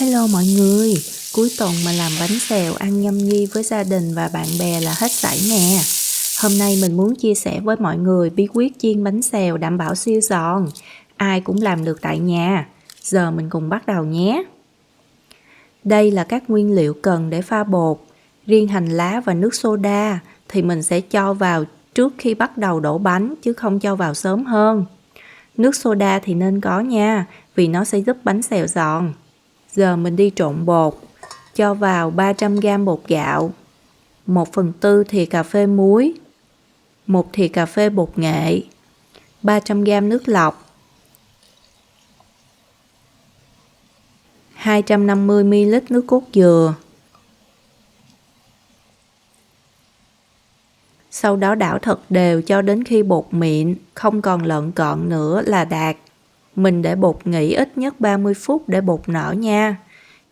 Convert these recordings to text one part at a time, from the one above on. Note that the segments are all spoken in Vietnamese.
Hello mọi người, cuối tuần mà làm bánh xèo ăn nhâm nhi với gia đình và bạn bè là hết sảy nè. Hôm nay mình muốn chia sẻ với mọi người bí quyết chiên bánh xèo đảm bảo siêu giòn. Ai cũng làm được tại nhà. Giờ mình cùng bắt đầu nhé. Đây là các nguyên liệu cần để pha bột. Riêng hành lá và nước soda thì mình sẽ cho vào trước khi bắt đầu đổ bánh chứ không cho vào sớm hơn. Nước soda thì nên có nha, vì nó sẽ giúp bánh xèo giòn. Giờ mình đi trộn bột, cho vào 300g bột gạo, 1/4 thìa cà phê muối, 1 thìa cà phê bột nghệ, 300g nước lọc, 250ml nước cốt dừa. Sau đó đảo thật đều cho đến khi bột mịn, không còn lợn cợn nữa là đạt. Mình để bột nghỉ ít nhất 30 phút để bột nở nha.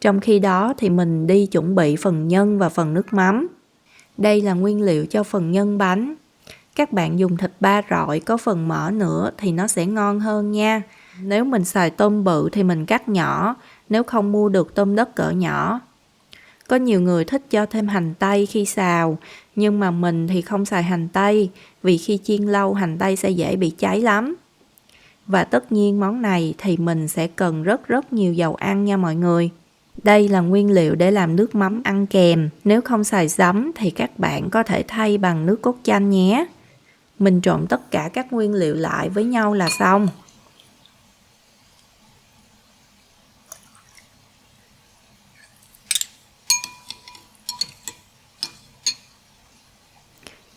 Trong khi đó thì mình đi chuẩn bị phần nhân và phần nước mắm. Đây là nguyên liệu cho phần nhân bánh. Các bạn dùng thịt ba rọi có phần mỡ nữa thì nó sẽ ngon hơn nha. Nếu mình xài tôm bự thì mình cắt nhỏ, nếu không mua được tôm đất cỡ nhỏ. Có nhiều người thích cho thêm hành tây khi xào, nhưng mà mình thì không xài hành tây, vì khi chiên lâu hành tây sẽ dễ bị cháy lắm. Và tất nhiên món này thì mình sẽ cần rất nhiều dầu ăn nha mọi người. Đây là nguyên liệu để làm nước mắm ăn kèm, nếu không xài giấm thì các bạn có thể thay bằng nước cốt chanh nhé. Mình trộn tất cả các nguyên liệu lại với nhau là xong.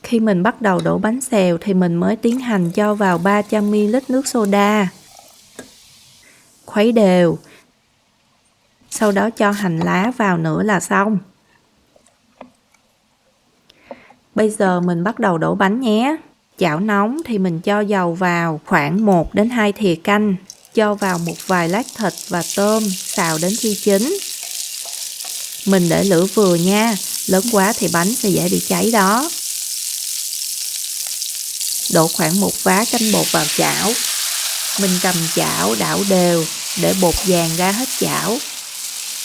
Khi mình bắt đầu đổ bánh xèo thì mình mới tiến hành cho vào 300ml nước soda. Khuấy đều. Sau đó cho hành lá vào nữa là xong. Bây giờ mình bắt đầu đổ bánh nhé. Chảo nóng thì mình cho dầu vào khoảng 1 đến 2 thìa canh. Cho vào một vài lát thịt và tôm, xào đến khi chín. Mình để lửa vừa nha, lớn quá thì bánh sẽ dễ bị cháy đó. Đổ khoảng 1 vá canh bột vào chảo. Mình cầm chảo đảo đều để bột dàn ra hết chảo.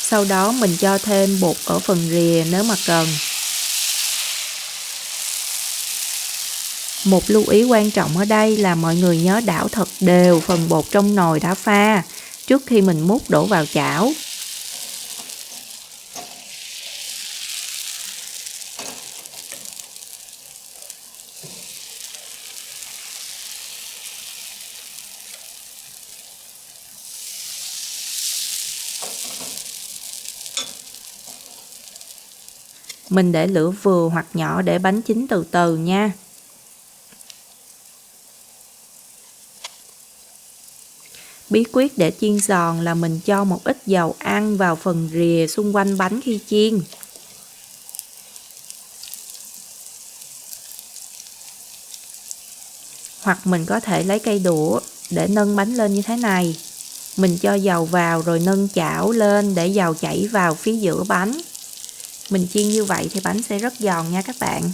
Sau đó mình cho thêm bột ở phần rìa nếu mà cần. Một lưu ý quan trọng ở đây là mọi người nhớ đảo thật đều phần bột trong nồi đã pha trước khi mình múc đổ vào chảo. Mình để lửa vừa hoặc nhỏ để bánh chín từ từ nha. Bí quyết để chiên giòn là mình cho một ít dầu ăn vào phần rìa xung quanh bánh khi chiên. Hoặc mình có thể lấy cây đũa để nâng bánh lên như thế này. Mình cho dầu vào rồi nâng chảo lên để dầu chảy vào phía giữa bánh. Mình chiên như vậy thì bánh sẽ rất giòn nha các bạn.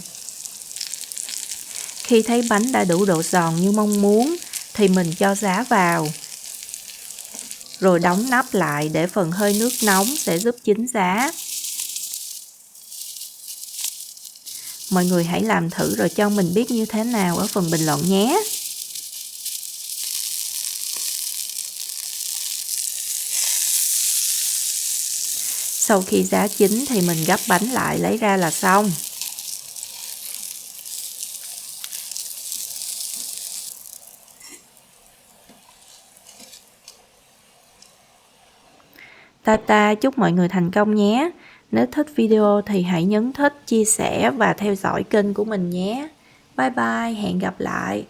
Khi thấy bánh đã đủ độ giòn như mong muốn thì mình cho giá vào. Rồi đóng nắp lại để phần hơi nước nóng sẽ giúp chín giá. Mọi người hãy làm thử rồi cho mình biết như thế nào ở phần bình luận nhé. Sau khi giá chín thì mình gấp bánh lại lấy ra là xong. Tata, chúc mọi người thành công nhé. Nếu thích video thì hãy nhấn thích, chia sẻ và theo dõi kênh của mình nhé. Bye bye, hẹn gặp lại.